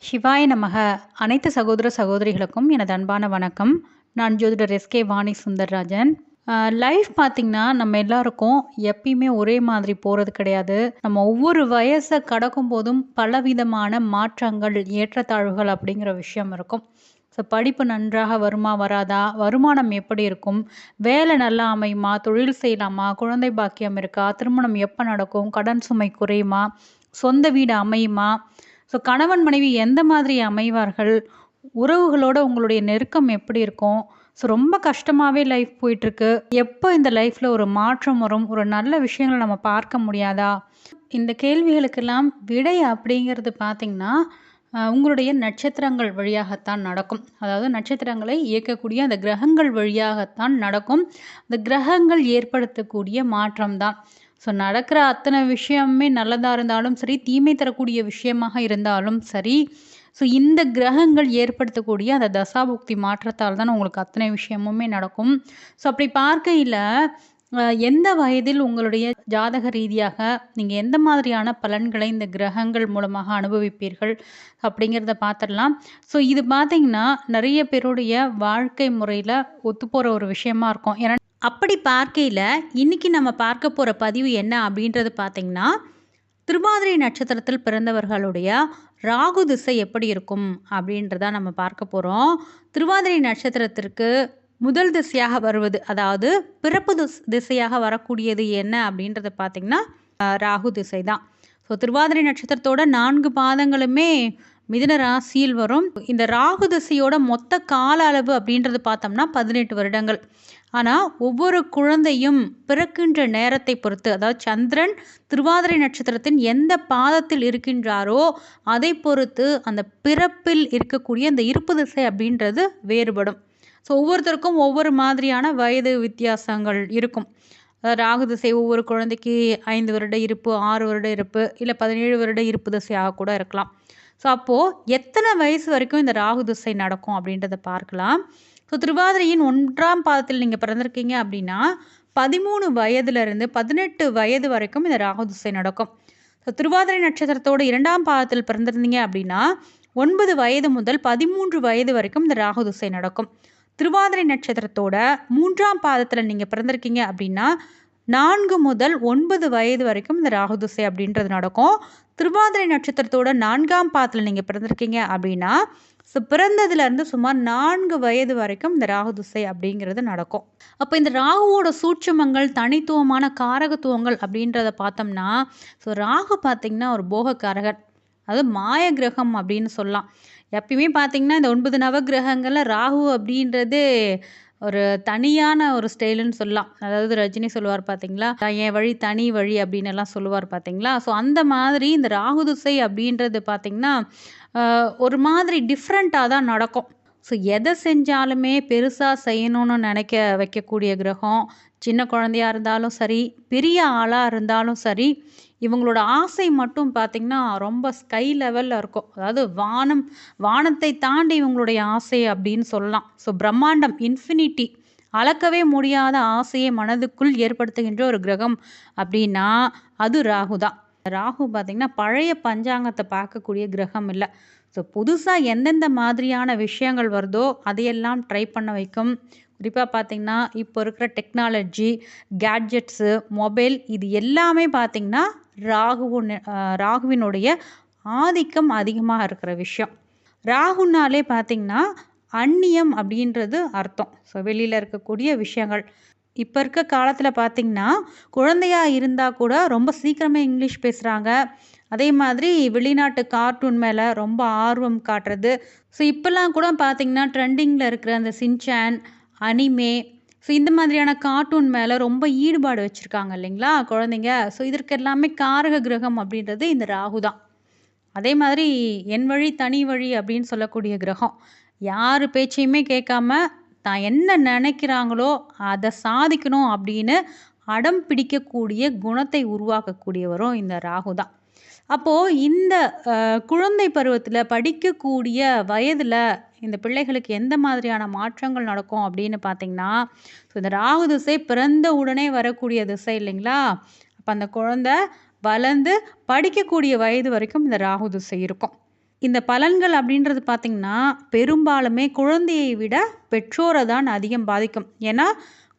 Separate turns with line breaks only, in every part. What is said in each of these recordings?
சிவாய நமக. அனைத்து சகோதர சகோதரிகளுக்கும் எனது அன்பான வணக்கம். நான் ஜோதிடர் எஸ்கே வாணி சுந்தர்ராஜன். லைஃப் பார்த்திங்கன்னா நம்ம எல்லாருக்கும் எப்பயுமே ஒரே மாதிரி போகிறது கிடையாது. நம்ம ஒவ்வொரு வயசை கடக்கும் போதும் பலவிதமான மாற்றங்கள், ஏற்றத்தாழ்வுகள் அப்படிங்கிற விஷயம் இருக்கும். ஸோ படிப்பு நன்றாக வருமா வராதா, வருமானம் எப்படி இருக்கும், வேலை நல்லா அமையுமா, தொழில் செய்யலாமா, குழந்தை பாக்கியம் இருக்கா, திருமணம் எப்போ நடக்கும், கடன் சுமை குறையுமா, சொந்த வீடு அமையுமா, ஸோ கணவன் மனைவி எந்த மாதிரி அமைவார்கள், உறவுகளோட உங்களுடைய நெருக்கம் எப்படி இருக்கும், ஸோ ரொம்ப கஷ்டமாகவே லைஃப் போயிட்டுருக்கு, எப்போ இந்த லைஃப்பில் ஒரு மாற்றம் வரும், ஒரு நல்ல விஷயங்களை நம்ம பார்க்க முடியாதா, இந்த கேள்விகளுக்கெல்லாம் விடை அப்படிங்கிறது பார்த்திங்கன்னா உங்களுடைய நட்சத்திரங்கள் வழியாகத்தான் நடக்கும். அதாவது நட்சத்திரங்களை இயக்கக்கூடிய அந்த கிரகங்கள் வழியாகத்தான் நடக்கும். அந்த கிரகங்கள் ஏற்படுத்தக்கூடிய மாற்றம்தான். ஸோ நடக்கிற அத்தனை விஷயமே நல்லதாக இருந்தாலும் சரி, தீமை தரக்கூடிய விஷயமாக இருந்தாலும் சரி, ஸோ இந்த கிரகங்கள் ஏற்படுத்தக்கூடிய அந்த தசாபுக்தி மாற்றத்தால் தான் உங்களுக்கு அத்தனை விஷயமுமே நடக்கும். ஸோ அப்படி பார்க்கையில் எந்த வயதில் உங்களுடைய ஜாதக ரீதியாக நீங்கள் எந்த மாதிரியான பலன்களை இந்த கிரகங்கள் மூலமாக அனுபவிப்பீர்கள் அப்படிங்கிறத பார்த்துடலாம். ஸோ இது பார்த்திங்கன்னா நிறைய பேருடைய வாழ்க்கை முறையில் ஒத்துப்போகிற ஒரு விஷயமா இருக்கும். ஏன்னா அப்படி பார்க்கையில் இன்றைக்கி நம்ம பார்க்க போகிற பதிவு என்ன அப்படின்றது பார்த்திங்கன்னா, திருவாதிரை நட்சத்திரத்தில் பிறந்தவர்களுடைய ராகு திசை எப்படி இருக்கும் அப்படின்றத நம்ம பார்க்க போகிறோம். திருவாதிரை நட்சத்திரத்திற்கு முதல் திசையாக வருவது, அதாவது பிறப்பு திசையாக வரக்கூடியது என்ன அப்படின்றத பார்த்திங்கன்னா ராகு திசை தான். ஸோ திருவாதிரை நட்சத்திரத்தோட 4 பாதங்களுமே மிதுன ராசியில் வரும். இந்த ராகு திசையோட மொத்த கால அளவு அப்படின்றது பார்த்தோம்னா 18 வருடங்கள். ஆனால் ஒவ்வொரு குழந்தையும் பிறக்கின்ற நேரத்தை பொறுத்து, அதாவது சந்திரன் திருவாதிரை நட்சத்திரத்தின் எந்த பாதத்தில் இருக்கின்றாரோ அதை பொறுத்து அந்த பிறப்பில் இருக்கக்கூடிய அந்த இருப்பு திசை அப்படின்றது வேறுபடும். ஸோ ஒவ்வொருத்தருக்கும் ஒவ்வொரு மாதிரியான வயது வித்தியாசங்கள் இருக்கும். ராகு திசை ஒவ்வொரு குழந்தைக்கு 5 வருட இருப்பு, 6 வருட இருப்பு, இல்லை 17 வருட இருப்பு திசையாக கூட இருக்கலாம். ஸோ அப்போது எத்தனை வயசு வரைக்கும் இந்த ராகு திசை நடக்கும் அப்படின்றத பார்க்கலாம். ஸோ திருவாதிரையின் 1ஆம் பாதத்தில் நீங்கள் பிறந்திருக்கீங்க அப்படின்னா 13 வயதுலேருந்து 18 வயது வரைக்கும் இந்த ராகு திசை நடக்கும். ஸோ திருவாதிரை நட்சத்திரத்தோட 2ஆம் பாதத்தில் பிறந்திருந்தீங்க அப்படின்னா 9 வயது முதல் 13 வயது வரைக்கும் இந்த ராகு திசை நடக்கும். திருவாதிரை நட்சத்திரத்தோட 3ஆம் பாதத்தில் நீங்கள் பிறந்திருக்கீங்க அப்படின்னா 4 முதல் 9 வயது வரைக்கும் இந்த ராகு திசை அப்படின்றது நடக்கும். திருவாதிரை நட்சத்திரத்தோட 4ஆம் பாதத்தில் நீங்கள் பிறந்திருக்கீங்க அப்படின்னா ஸோ பிறந்ததுலேருந்து சுமார் 4 வயது வரைக்கும் இந்த ராகு திசை அப்படிங்கிறது நடக்கும். அப்போ இந்த ராகுவோட சூட்சுமங்கள், தனித்துவமான காரகத்துவங்கள் அப்படின்றத பார்த்தோம்னா, ஸோ ராகு பார்த்திங்கன்னா ஒரு போகக்காரகன், அது மாய கிரகம் அப்படின்னு சொல்லலாம். எப்பயுமே பார்த்திங்கன்னா இந்த 9 நவகிரகங்களில் ராகு அப்படின்றது ஒரு தனியான ஒரு ஸ்டைலுன்னு சொல்லலாம். அதாவது ரஜினி சொல்லுவார் பார்த்தீங்களா, என் வழி தனி வழி அப்படின்னு எல்லாம் சொல்லுவார் பார்த்தீங்களா. ஸோ அந்த மாதிரி இந்த ராகு திசை அப்படின்றது பார்த்திங்கன்னா ஒரு மாதிரி டிஃப்ரெண்ட்டாக தான் நடக்கும். ஸோ எதை செஞ்சாலுமே பெருசாக செய்யணும்னு நினைக்க வைக்கக்கூடிய கிரகம். சின்ன குழந்தையாக இருந்தாலும் சரி, பெரிய ஆளாக இருந்தாலும் சரி, இவங்களோட ஆசை மட்டும் பார்த்திங்கன்னா ரொம்ப ஸ்கை லெவலில் இருக்கும். அதாவது வானத்தை தாண்டி இவங்களுடைய ஆசை அப்படின்னு சொல்லலாம். ஸோ பிரம்மாண்டம், இன்ஃபினிட்டி, அளக்கவே முடியாத ஆசையை மனதுக்குள் ஏற்படுத்துகின்ற ஒரு கிரகம் அப்படின்னா அது ராகு தான். ராகு பார்த்திங்கன்னா பழைய பஞ்சாங்கத்தை பார்க்கக்கூடிய கிரகம் இல்லை. ஸோ புதுசாக எந்தெந்த மாதிரியான விஷயங்கள் வருதோ அதையெல்லாம் ட்ரை பண்ண வைக்கும். குறிப்பாக பார்த்திங்கன்னா இப்போ இருக்கிற டெக்னாலஜி, கேட்ஜெட்ஸு, மொபைல், இது எல்லாமே பார்த்திங்கன்னா ராகுவினுடைய ஆதிக்கம் அதிகமாக இருக்கிற விஷயம். ராகுனாலே பார்த்திங்கன்னா அந்நியம் அப்படின்றது அர்த்தம். ஸோ வெளியில் இருக்கக்கூடிய விஷயங்கள். இப்போ இருக்க காலத்தில் பார்த்திங்கன்னா குழந்தையாக இருந்தால் கூட ரொம்ப சீக்கிரமே இங்கிலீஷ் பேசுகிறாங்க. அதே மாதிரி வெளிநாட்டு கார்ட்டூன் மேலே ரொம்ப ஆர்வம் காட்டுறது. ஸோ இப்போல்லாம் கூட பார்த்திங்கன்னா ட்ரெண்டிங்கில் இருக்கிற அந்த சின்சான், அனிமே, ஸோ இந்த மாதிரியான கார்ட்டூன் மேலே ரொம்ப ஈடுபாடு வச்சுருக்காங்க இல்லைங்களா குழந்தைங்க. ஸோ இதற்கு எல்லாமே காரக கிரகம் அப்படின்றது இந்த ராகு தான். அதே மாதிரி என் வழி தனி வழி அப்படின்னு சொல்லக்கூடிய கிரகம். யார் பேச்சையுமே கேட்காம தான் என்ன நினைக்கிறாங்களோ அதை சாதிக்கணும் அப்படின்னு அடம் பிடிக்கக்கூடிய குணத்தை உருவாக்கக்கூடியவரும் இந்த ராகு தான். அப்போது இந்த குழந்தை பருவத்தில் படிக்கக்கூடிய வயதில் இந்த பிள்ளைகளுக்கு எந்த மாதிரியான மாற்றங்கள் நடக்கும் அப்படின்னு பார்த்திங்கன்னா, ஸோ இந்த ராகு திசை பிறந்த உடனே வரக்கூடிய திசை இல்லைங்களா. அப்போ அந்த குழந்தை வளர்ந்து படிக்கக்கூடிய வயது வரைக்கும் இந்த ராகு திசை இருக்கும். இந்த பலன்கள் அப்படின்றது பார்த்திங்கன்னா பெரும்பாலுமே குழந்தையை விட பெற்றோரை தான் அதிகம் பாதிக்கும். ஏன்னா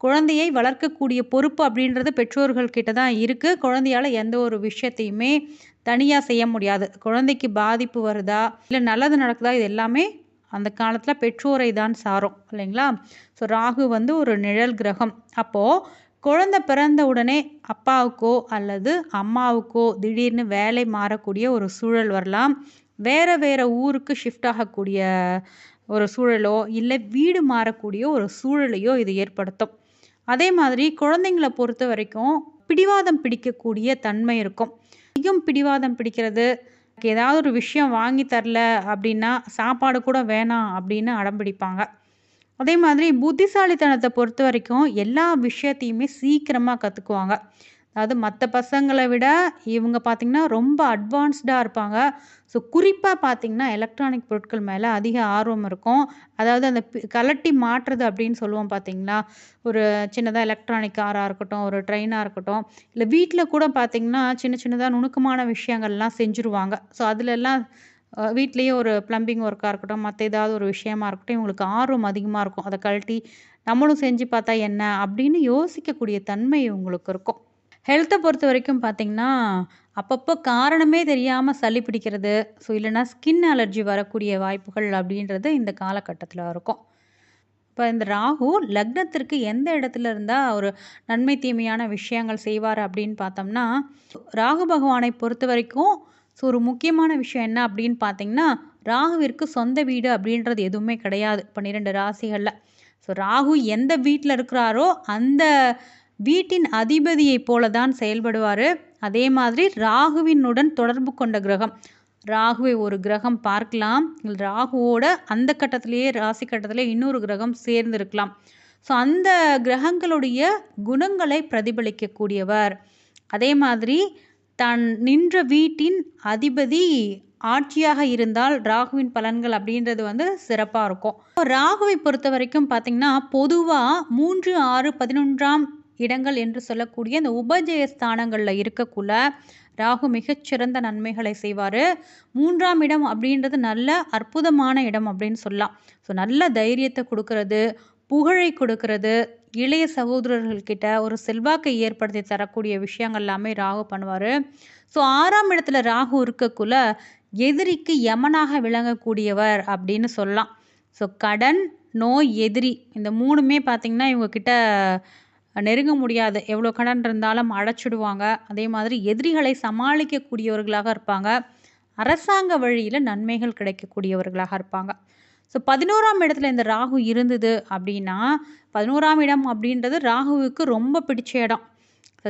குழந்தையை வளர்க்கக்கூடிய பொறுப்பு அப்படின்றது பெற்றோர்கள் கிட்ட தான் இருக்குது. குழந்தையால் எந்த ஒரு விஷயத்தையுமே தனியாக செய்ய முடியாது. குழந்தைக்கு பாதிப்பு வருதா இல்லை நல்லது நடக்குதா இது எல்லாமே அந்த காலத்தில் பெற்றோரை தான் சாரும் இல்லைங்களா? ஸோ ராகு வந்து ஒரு நிழல் கிரகம். அப்போது குழந்தை பிறந்த உடனே அப்பாவுக்கோ அல்லது அம்மாவுக்கோ திடீர்னு வேலை மாறக்கூடிய ஒரு சூழல் வரலாம். வேறு வேறு ஊருக்கு ஷிஃப்ட் ஆகக்கூடிய ஒரு சூழலோ இல்லை வீடு மாறக்கூடிய ஒரு சூழலையோ இது ஏற்படுத்தும். அதே மாதிரி குழந்தைங்களை பொறுத்த வரைக்கும் பிடிவாதம் பிடிக்கக்கூடிய தன்மை இருக்கும். அதிகம் பிடிவாதம் பிடிக்கிறது, ஏதாவது ஒரு விஷயம் வாங்கி தரல அப்படின்னா சாப்பாடு கூட வேணாம் அப்படின்னு அடம்பிடிப்பாங்க. அதே மாதிரி புத்திசாலித்தனத்தை பொறுத்த வரைக்கும் எல்லா விஷயத்தையுமே சீக்கிரமாக கற்றுக்குவாங்க. அதாவது மற்ற பசங்களை விட இவங்க பார்த்திங்கன்னா ரொம்ப அட்வான்ஸ்டாக இருப்பாங்க. ஸோ குறிப்பாக பார்த்திங்கன்னா எலக்ட்ரானிக் பொருட்கள் மேலே அதிக ஆர்வம் இருக்கும். அதாவது அந்த கலட்டி மாட்டுறது அப்படின்னு சொல்லுவோம் பார்த்திங்களா? ஒரு சின்னதாக எலக்ட்ரானிக் காராக இருக்கட்டும், ஒரு ட்ரெயினாக இருக்கட்டும், இல்லை வீட்டில் கூட பார்த்திங்கன்னா சின்ன சின்னதாக நுணுக்கமான விஷயங்கள்லாம் செஞ்சுருவாங்க. ஸோ அதிலெல்லாம் வீட்லேயே ஒரு ப்ளம்பிங் ஒர்க்காக இருக்கட்டும், மற்ற ஏதாவது ஒரு விஷயமா இருக்கட்டும், இவங்களுக்கு ஆர்வம் அதிகமாக இருக்கும். அதை கழட்டி நம்மளும் செஞ்சு பார்த்தா என்ன அப்படின்னு யோசிக்கக்கூடிய தன்மை இவங்களுக்கு இருக்கும். ஹெல்த்தை பொறுத்த வரைக்கும் பார்த்திங்கன்னா அப்பப்போ காரணமே தெரியாமல் சளி பிடிக்கிறது, ஸோ இல்லைன்னா ஸ்கின் அலர்ஜி வரக்கூடிய வாய்ப்புகள் அப்படின்றது இந்த காலகட்டத்தில் இருக்கும். இப்போ இந்த ராகு லக்னத்திற்கு எந்த இடத்துல இருந்தால் ஒரு நன்மை தீமையான விஷயங்கள் செய்வார் அப்படின்னு பார்த்தோம்னா, ராகு பகவானை பொறுத்த வரைக்கும் ஸோ ஒரு முக்கியமான விஷயம் என்ன அப்படின்னு பார்த்தீங்கன்னா, ராகுவிற்கு சொந்த வீடு அப்படின்றது எதுவுமே கிடையாது 12 ராசிகளில். ஸோ ராகு எந்த வீட்டில் இருக்கிறாரோ அந்த வீட்டின் அதிபதியை போல தான் செயல்படுவார். அதே மாதிரி ராகுவினுடன் தொடர்பு கொண்ட கிரகம், ராகுவை ஒரு கிரகம் பார்க்கலாம், ராகுவோட அந்த கட்டத்திலேயே ராசி கட்டத்திலே இன்னொரு கிரகம் சேர்ந்து இருக்கலாம். ஸோ அந்த கிரகங்களுடைய குணங்களை பிரதிபலிக்கக்கூடியவர். அதே மாதிரி தான் நின்ற வீட்டின் அதிபதி ஆட்சியாக இருந்தால் ராகுவின் பலன்கள் அப்படின்றது வந்து சிறப்பாக இருக்கும். ராகுவை பொறுத்த வரைக்கும் பார்த்திங்கன்னா பொதுவாக 3, 6, 11ஆம் இடங்கள் என்று சொல்லக்கூடிய அந்த உபஜய ஸ்தானங்களில் இருக்கக்குள்ள ராகு மிகச்சிறந்த நன்மைகளை செய்வார். 3ஆம் இடம் அப்படின்றது நல்ல அற்புதமான இடம் அப்படின்னு சொல்லலாம். ஸோ நல்ல தைரியத்தை கொடுக்கறது, புகழை கொடுக்கறது, இளைய சகோதரர்கள்கிட்ட ஒரு செல்வாக்கை ஏற்படுத்தி தரக்கூடிய விஷயங்கள் எல்லாமே ராகு பண்ணுவார். ஸோ 6ஆம் இடத்துல ராகு இருக்கக்குள்ள எதிரிக்கு யமனாக விளங்கக்கூடியவர் அப்படின்னு சொல்லலாம். ஸோ கடன், நோய், எதிரி இந்த 3மே பார்த்திங்கன்னா இவங்கக்கிட்ட நெருங்க முடியாது. எவ்வளோ கடன் இருந்தாலும் அடைச்சிடுவாங்க. அதே மாதிரி எதிரிகளை சமாளிக்கக்கூடியவர்களாக இருப்பாங்க. அரசாங்க வழியில் நன்மைகள் கிடைக்கக்கூடியவர்களாக இருப்பாங்க. ஸோ 11ஆம் இடத்துல இந்த ராகு இருந்தது அப்படின்னா, 11ஆம் இடம் அப்படின்றது ராகுவுக்கு ரொம்ப பிடிச்ச இடம்.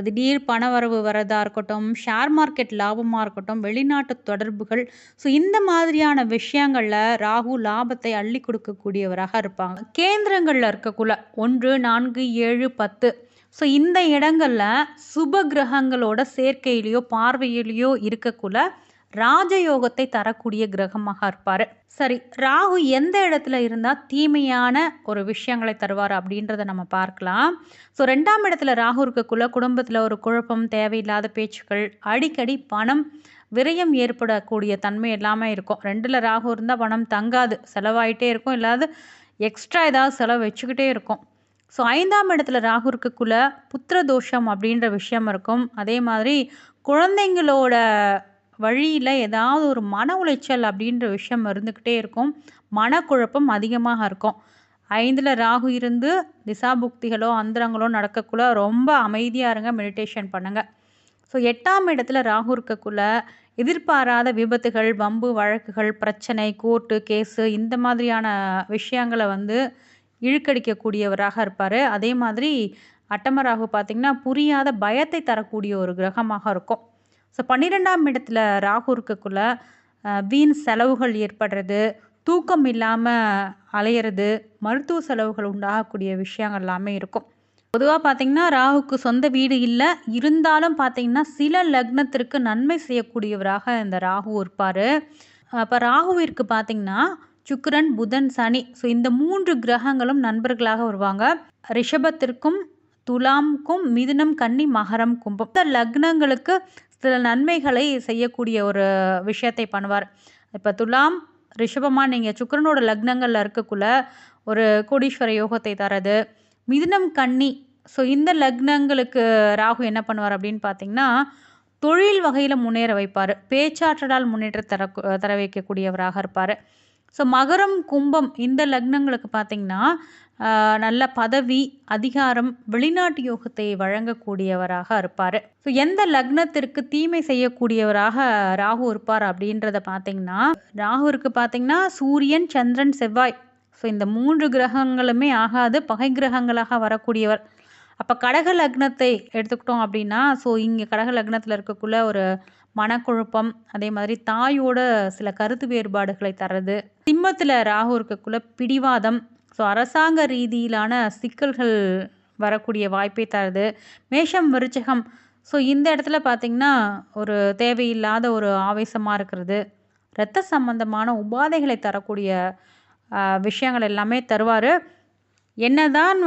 திடீர் பணவரவு வரதா இருக்கட்டும், ஷேர் மார்க்கெட் லாபமாக இருக்கட்டும், வெளிநாட்டு தொடர்புகள், ஸோ இந்த மாதிரியான விஷயங்களில் ராகு லாபத்தை அள்ளி கொடுக்கக்கூடியவராக இருப்பாங்க. கேந்திரங்களில் இருக்கக்குள்ள 1, 4, 7, 10 ஸோ இந்த இடங்களில் சுப கிரகங்களோட சேர்க்கையிலையோ பார்வையிலையோ இருக்கக்குள்ள ராஜயோகத்தை தரக்கூடிய கிரகமாக இருப்பார். சரி, ராகு எந்த இடத்துல இருந்தால் தீமையான ஒரு விஷயங்களை தருவார் அப்படின்றத நம்ம பார்க்கலாம். ஸோ 2ஆம் இடத்துல ராகு இருக்கக்குள்ள குடும்பத்தில் ஒரு குழப்பம், தேவையில்லாத பேச்சுக்கள், அடிக்கடி பணம் விரயம் ஏற்படக்கூடிய தன்மை எல்லாமே இருக்கும். 2ல் ராகு இருந்தால் பணம் தங்காது, செலவாயிட்டே இருக்கும், இல்லாத எக்ஸ்ட்ரா ஏதாவது செலவு வச்சுக்கிட்டே இருக்கும். ஸோ 5ஆம் இடத்துல ராகு இருக்கக்குள்ள புத்திர தோஷம் அப்படின்ற விஷயம் இருக்கும். அதே மாதிரி குழந்தைங்களோட வழியில் ஏதாவது ஒரு மன உளைச்சல் அப்படின்ற விஷயம் இருந்துக்கிட்டே இருக்கும். மனக்குழப்பம் அதிகமாக இருக்கும். 5ல் ராகு இருந்து திசாபுக்திகளோ அந்தரங்களோ நடக்கக்குள்ள ரொம்ப அமைதியாக இருங்க, மெடிடேஷன் பண்ணுங்கள். ஸோ 8ஆம் இடத்துல ராகு இருக்கக்குள்ள எதிர்பாராத விபத்துகள், வம்பு வழக்குகள், பிரச்சனை, கோர்ட்டு கேஸு இந்த மாதிரியான விஷயங்களை வந்து இழுக்கடிக்கக்கூடியவராக இருப்பார். அதே மாதிரி அட்டம ராகு பார்த்திங்கன்னா புரியாத பயத்தை தரக்கூடிய ஒரு கிரகமாக இருக்கும். ஸோ 12ஆம் இடத்துல ராகு இருக்கக்குள்ள வீண் செலவுகள் ஏற்படுறது, தூக்கம் இல்லாமல் அலையிறது, மருத்துவ செலவுகள் உண்டாகக்கூடிய விஷயங்கள் எல்லாமே இருக்கும். பொதுவாக பார்த்திங்கன்னா ராகுக்கு சொந்த வீடு இல்லை, இருந்தாலும் பார்த்திங்கன்னா சில லக்னத்திற்கு நன்மை செய்யக்கூடியவராக இந்த ராகு இருப்பார். அப்போ ராகுவிற்கு பார்த்திங்கன்னா சுக்கிரன், புதன், சனி ஸோ இந்த 3 கிரகங்களும் நண்பர்களாக வருவாங்க. ரிஷபத்திற்கும் துலாம்க்கும் மிதுனம், கன்னி, மகரம், கும்பம் இந்த லக்னங்களுக்கு சில நன்மைகளை செய்யக்கூடிய ஒரு விஷயத்தை பண்ணுவார். இப்போ துலாம் ரிஷபமாக நீங்கள் சுக்கிரனோட லக்னங்களில் இருக்கக்குள்ள ஒரு கோடீஸ்வர யோகத்தை தரது. மிதுனம் கன்னி, ஸோ இந்த லக்னங்களுக்கு ராகு என்ன பண்ணுவார் அப்படின்னு பார்த்தீங்கன்னா, தொழில் வகையில் முன்னேற வைப்பார். பேச்சாற்றலால் முன்னேற்றம் தர வைக்கக்கூடியவராக இருப்பார். ஸோ மகரம் கும்பம் இந்த லக்னங்களுக்கு பார்த்தீங்கன்னா நல்ல பதவி, அதிகாரம், வெளிநாட்டு யோகத்தை வழங்கக்கூடியவராக இருப்பார். ஸோ எந்த லக்னத்திற்கு தீமை செய்யக்கூடியவராக ராகு இருப்பார் அப்படின்றத பார்த்தீங்கன்னா, ராகுவிற்கு பார்த்தீங்கன்னா சூரியன், சந்திரன், செவ்வாய், ஸோ இந்த 3 கிரகங்களுமே ஆகாது, பகை கிரகங்களாக வரக்கூடியவர். அப்போ கடக லக்னத்தை எடுத்துக்கிட்டோம் அப்படின்னா, ஸோ இங்கே கடக லக்னத்தில் இருக்கக்குள்ள ஒரு மனக்குழப்பம், அதே மாதிரி தாயோட சில கருத்து வேறுபாடுகளை தர்றது. சிம்மத்தில் ராகு இருக்கக்குள்ள பிடிவாதம், ஸோ அரசாங்க ரீதியிலான சிக்கல்கள் வரக்கூடிய வாய்ப்பை தருது. மேஷம், விருச்சிகம், ஸோ இந்த இடத்துல பார்த்திங்கன்னா ஒரு தேவையில்லாத ஒரு ஆவேசமாக இருக்கிறது, இரத்த சம்பந்தமான உபாதைகளை தரக்கூடிய விஷயங்கள் எல்லாமே தருவார். என்னதான்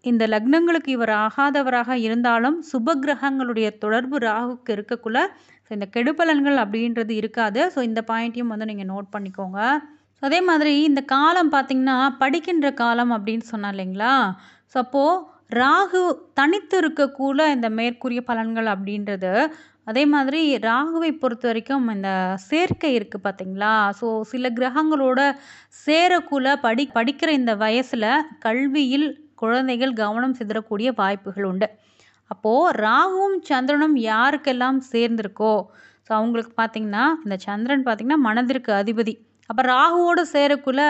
இந்த லக்னங்களுக்கு இவர் ஆகாதவராக இருந்தாலும் சுப கிரகங்களுடைய தொடர்பு ராகுக்கு இருக்கக்குள்ள இந்த கெடுபலன்கள் அப்படின்றது இருக்காது. ஸோ இந்த பாயிண்ட்டையும் நீங்கள் நோட் பண்ணிக்கோங்க. அதே மாதிரி இந்த காலம் பார்த்திங்கன்னா படிக்கின்ற காலம் அப்படின்னு சொன்னா இல்லைங்களா? ஸோ அப்போது ராகு தனித்து இருக்கக்குள்ள இந்த மேற்கூறிய பலன்கள் அப்படின்றது. அதே மாதிரி ராகுவை பொறுத்த வரைக்கும் இந்த சேர்க்கை இருக்குது பார்த்தீங்களா? ஸோ சில கிரகங்களோட சேரக்குள்ள படிக்கிற இந்த வயசில் கல்வியில் குழந்தைகள் கவனம் சிதறக்கூடிய வாய்ப்புகள் உண்டு. அப்போது ராகுவும் சந்திரனும் யாருக்கெல்லாம் சேர்ந்திருக்கோ, ஸோ அவங்களுக்கு பார்த்திங்கன்னா இந்த சந்திரன் பார்த்திங்கன்னா மனதிற்கு அதிபதி. அப்போ ராகுவோடு சேரக்குள்ள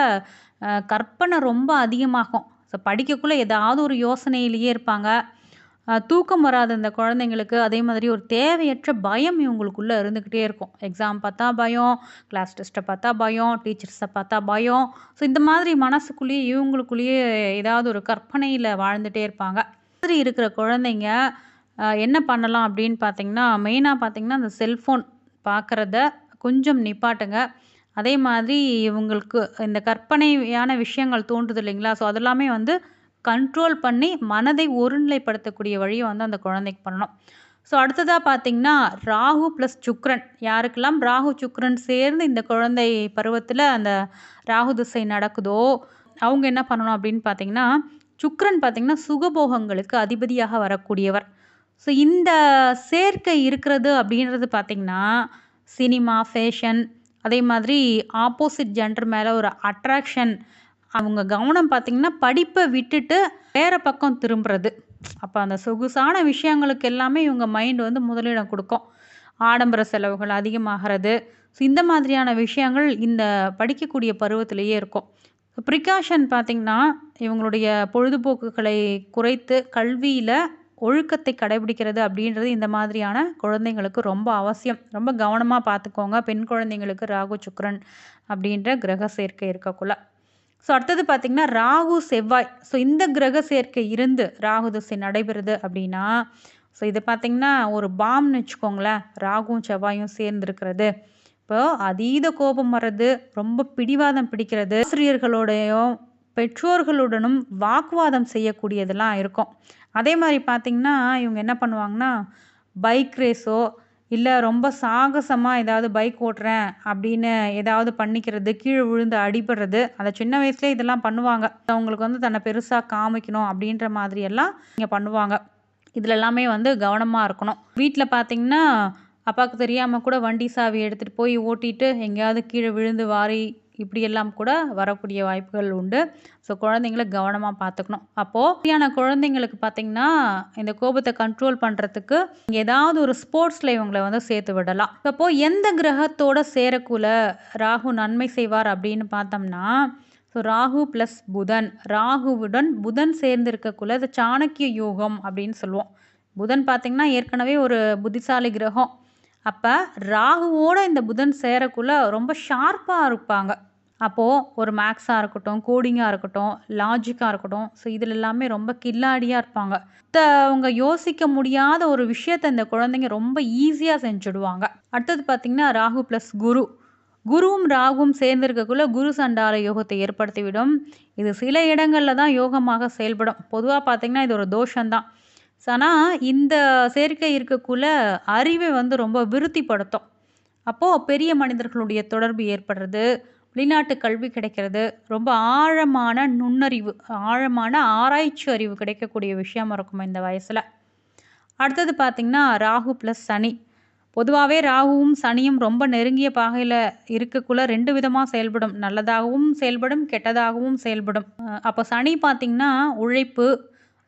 கற்பனை ரொம்ப அதிகமாகும். ஸோ படிக்கக்குள்ளே ஏதாவது ஒரு யோசனையிலேயே இருப்பாங்க. தூக்கம் வராது இந்த குழந்தைங்களுக்கு. அதே மாதிரி ஒரு தேவையற்ற பயம் இவங்களுக்குள்ளே இருந்துக்கிட்டே இருக்கும். எக்ஸாம் பார்த்தா பயம், கிளாஸ் டெஸ்ட்டை பார்த்தா பயம், டீச்சர்ஸை பார்த்தா பயம். ஸோ இந்த மாதிரி மனசுக்குள்ளேயே இவங்களுக்குள்ளேயே ஏதாவது ஒரு கற்பனையில் வாழ்ந்துகிட்டே இருப்பாங்க. மாதிரி இருக்கிற குழந்தைங்க என்ன பண்ணலாம் அப்படின்னு பார்த்தீங்கன்னா, மெயினாக பார்த்தீங்கன்னா அந்த செல்ஃபோன் பார்க்குறத கொஞ்சம் நிப்பாட்டுங்க. அதே மாதிரி இவங்களுக்கு இந்த கற்பனையான விஷயங்கள் தோன்றுது இல்லைங்களா? ஸோ அதெல்லாமே கண்ட்ரோல் பண்ணி மனதை ஒருநிலைப்படுத்தக்கூடிய வழியை அந்த குழந்தைக்கு பண்ணணும். ஸோ அடுத்ததாக பார்த்திங்கன்னா ராகு ப்ளஸ் சுக்ரன், யாருக்கெல்லாம் ராகு சுக்ரன் சேர்ந்து இந்த குழந்தை பருவத்தில் அந்த ராகு திசை நடக்குதோ அவங்க என்ன பண்ணணும் அப்படின்னு பார்த்திங்கன்னா, சுக்ரன் பார்த்திங்கன்னா சுகபோகங்களுக்கு அதிபதியாக வரக்கூடியவர். ஸோ இந்த சேர்க்கை இருக்கிறது அப்படின்றது பார்த்திங்கன்னா சினிமா, ஃபேஷன், அதே மாதிரி ஆப்போசிட் ஜெண்டர் மேலே ஒரு அட்ராக்ஷன், அவங்க கவனம் பார்த்திங்கன்னா படிப்பை விட்டுட்டு வேறு பக்கம் திரும்புறது. அப்போ அந்த சொகுசான விஷயங்களுக்கு எல்லாமே இவங்க மைண்டு முதலிடம் கொடுக்கும். ஆடம்பர செலவுகள் அதிகமாகிறது. ஸோ இந்த மாதிரியான விஷயங்கள் இந்த படிக்கக்கூடிய பருவத்திலேயே இருக்கும். ப்ரிகாஷன் பார்த்திங்கன்னா இவங்களுடைய பொழுதுபோக்குகளை குறைத்து கல்வியில் ஒழுக்கத்தை கடைபிடிக்கிறது அப்படின்றது இந்த மாதிரியான குழந்தைங்களுக்கு ரொம்ப அவசியம். ரொம்ப கவனமாக பார்த்துக்கோங்க பெண் குழந்தைங்களுக்கு ராகு சுக்ரன் அப்படின்ற கிரக சேர்க்கை இருக்கக்குள்ள. ஸோ அடுத்தது பார்த்திங்கன்னா ராகு செவ்வாய், ஸோ இந்த கிரக சேர்க்கை இருந்து ராகு திசை நடைபெறுது அப்படின்னா, ஸோ இது பார்த்திங்கன்னா ஒரு பாம்னு வச்சுக்கோங்களேன். ராகுவும் செவ்வாயும் சேர்ந்துருக்கிறது. இப்போ அதீத கோபம் வர்றது, ரொம்ப பிடிவாதம் பிடிக்கிறது, ஆசிரியர்களோடையும் பெற்றோர்களுடனும் வாக்குவாதம் செய்யக்கூடியதெல்லாம் இருக்கும். அதே மாதிரி பார்த்திங்கன்னா இவங்க என்ன பண்ணுவாங்கன்னா பைக் ரேஸோ இல்லை ரொம்ப சாகசமாக ஏதாவது பைக் ஓட்டுறேன் அப்படின்னு ஏதாவது பண்ணிக்கிறது, கீழே விழுந்து அடிபடுறது, அந்த சின்ன வயசுலேயே இதெல்லாம் பண்ணுவாங்க. அவங்களுக்கு தன்னை பெருசாக காமிக்கணும் அப்படின்ற மாதிரியெல்லாம் இங்கே பண்ணுவாங்க. இதில் எல்லாமே கவனமாக இருக்கணும். வீட்டில் பார்த்திங்கன்னா அப்பாவுக்கு தெரியாமல் கூட வண்டி சாவி எடுத்துகிட்டு போய் ஓட்டிட்டு எங்கேயாவது கீழே விழுந்து வாரி இப்படியெல்லாம் கூட வரக்கூடிய வாய்ப்புகள் உண்டு. ஸோ குழந்தைங்கள கவனமாக பார்த்துக்கணும். அப்போது சரியான குழந்தைங்களுக்கு பார்த்திங்கன்னா இந்த கோபத்தை கண்ட்ரோல் பண்ணுறதுக்கு ஏதாவது ஒரு ஸ்போர்ட்ஸில் இவங்களை சேர்த்து விடலாம். அப்போது எந்த கிரகத்தோடு சேரக்குள்ள ராகு நன்மை செய்வார் அப்படின்னு பார்த்தோம்னா, ஸோ ராகு ப்ளஸ் புதன், ராகுவுடன் புதன் சேர்ந்து இருக்கக்குள்ள இது சாணக்கிய யோகம் அப்படின்னு சொல்லுவோம். புதன் பார்த்திங்கன்னா ஏற்கனவே ஒரு புத்திசாலி கிரகம். அப்போ ராகுவோட இந்த புதன் சேரக்குள்ள ரொம்ப ஷார்ப்பாக இருப்பாங்க. அப்போது ஒரு மேக்ஸாக இருக்கட்டும், கோடிங்காக இருக்கட்டும், லாஜிக்காக இருக்கட்டும், ஸோ இதில் எல்லாமே ரொம்ப கில்லாடியாக இருப்பாங்க. அவங்க யோசிக்க முடியாத ஒரு விஷயத்தை இந்த குழந்தைங்க ரொம்ப ஈஸியாக செஞ்சுடுவாங்க. அடுத்தது பார்த்திங்கன்னா ராகு ப்ளஸ் குரு, குருவும் ராகுவும் சேர்ந்திருக்கக்குள்ள குரு சண்டால யோகத்தை ஏற்படுத்திவிடும். இது சில இடங்களில் தான் யோகமாக செயல்படும். பொதுவாக பார்த்திங்கன்னா இது ஒரு தோஷம்தான். ஆனால் இந்த சேர்க்கை இருக்கக்குள்ள அறிவை ரொம்ப விருத்திப்படுத்தும். அப்போது பெரிய மனிதர்களுடைய தொடர்பு ஏற்படுறது, வெளிநாட்டு கல்வி கிடைக்கிறது, ரொம்ப ஆழமான நுண்ணறிவு, ஆழமான ஆராய்ச்சி அறிவு கிடைக்கக்கூடிய விஷயமா இருக்கும் இந்த வயசில். அடுத்தது பார்த்திங்கன்னா ராகு ப்ளஸ் சனி. பொதுவாகவே ராகுவும் சனியும் ரொம்ப நெருங்கிய பாகையில் இருக்கக்குள்ள 2 விதமாக செயல்படும். நல்லதாகவும் செயல்படும், கெட்டதாகவும் செயல்படும். அப்போ சனி பார்த்திங்கன்னா உழைப்பு,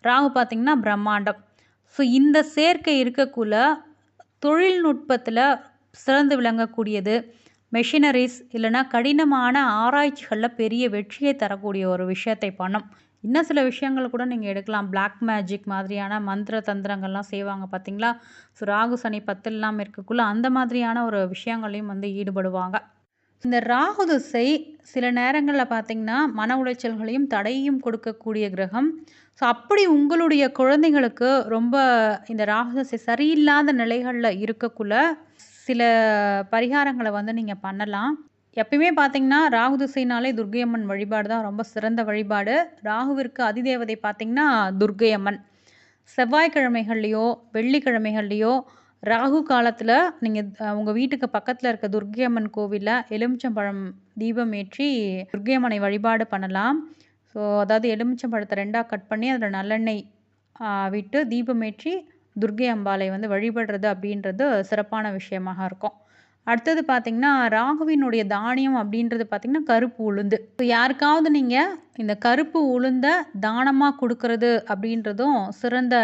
ராகு பார்த்திங்கன்னா பிரம்மாண்டம். ஸோ இந்த சேர்க்கை இருக்கக்குள்ள தொழில்நுட்பத்தில் சிறந்து விளங்கக்கூடியது, மெஷினரிஸ் இல்லைன்னா கடினமான ஆராய்ச்சிகளில் பெரிய வெற்றியை தரக்கூடிய ஒரு விஷயத்தை பண்ணும். இன்னும் சில விஷயங்கள் கூட நீங்கள் எடுக்கலாம். பிளாக் மேஜிக் மாதிரியான மந்திர தந்திரங்கள்லாம் செய்வாங்க பார்த்தீங்களா? ஸோ ராகு சனி 10 இல்லாமல் இருக்கக்குள்ள அந்த மாதிரியான ஒரு விஷயங்களையும் வந்து ஈடுபடுவாங்க. இந்த ராகு திசை சில நேரங்களில் பார்த்திங்கன்னா மன உளைச்சல்களையும் தடையும் கொடுக்கக்கூடிய கிரகம். ஸோ அப்படி உங்களுடைய குழந்தைங்களுக்கு ரொம்ப இந்த ராகு திசை சரியில்லாத நிலைகளில் இருக்கக்குள்ள சில பரிகாரங்களை வந்து நீங்கள் பண்ணலாம். எப்பயுமே பார்த்தீங்கன்னா ராகு திசைனாலே துர்க்கை அம்மன் வழிபாடு தான் ரொம்ப சிறந்த வழிபாடு. ராகுவிற்கு அதிதேவதை பார்த்தீங்கன்னா துர்க்கை அம்மன். செவ்வாய்க்கிழமைகள்லையோ வெள்ளிக்கிழமைகள்லையோ ராகு காலத்தில் நீங்கள் உங்கள் வீட்டுக்கு பக்கத்தில் இருக்க துர்க்கை அம்மன் கோவிலில் எலுமிச்சம்பழம் தீபம் ஏற்றி துர்க்கை அம்மனை வழிபாடு பண்ணலாம். ஸோ அதாவது எலுமிச்சம்பழத்தை 2ஆக கட் பண்ணி அதில் நல்லெண்ணெய் விட்டு தீபம் ஏற்றி துர்க்கை அம்பாளை வந்து வழிபடுறது அப்படின்றது சிறப்பான விஷயமாக இருக்கும். அடுத்தது பார்த்திங்கன்னா ராகுவினுடைய தானியம் அப்படின்றது பார்த்திங்கன்னா கருப்பு உளுந்து. ஸோ யாருக்காவது நீங்கள் இந்த கருப்பு உளுந்தை தானமாக கொடுக்கறது அப்படின்றதும் சிறந்த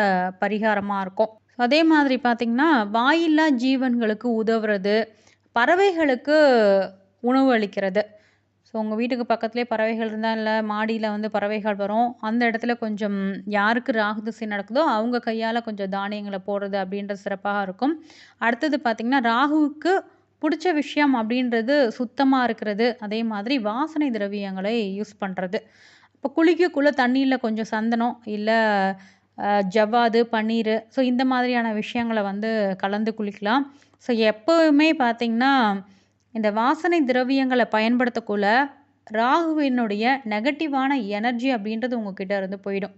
பரிகாரமாக இருக்கும். அதே மாதிரி பார்த்திங்கன்னா வாயில்லா ஜீவன்களுக்கு உதவுறது, பறவைகளுக்கு உணவு அளிக்கிறது. ஸோ உங்கள் வீட்டுக்கு பக்கத்துலேயே பறவைகள் இருந்தால், இல்லை மாடியில் வந்து பறவைகள் வரும், அந்த இடத்துல கொஞ்சம் யாருக்கு ராகு திசை நடக்குதோ அவங்க கையால் கொஞ்சம் தானியங்களை போடுறது அப்படின்றது சிறப்பாக இருக்கும். அடுத்தது பார்த்திங்கன்னா ராகுவுக்கு பிடிச்ச விஷயம் அப்படின்றது சுத்தமாக இருக்கிறது, அதே மாதிரி வாசனை திரவியங்களை யூஸ் பண்ணுறது. இப்போ குளிக்கக்குள்ளே தண்ணியில் கொஞ்சம் சந்தனம் இல்லை ஜவ்வாது, பன்னீர், ஸோ இந்த மாதிரியான விஷயங்களை வந்து கலந்து குளிக்கலாம். ஸோ எப்போவுமே பார்த்திங்கன்னா இந்த வாசனை திரவியங்களை பயன்படுத்தக்குள்ள ராகுவினுடைய நெகட்டிவான எனர்ஜி அப்படின்றது உங்ககிட்ட இருந்து போயிடும்.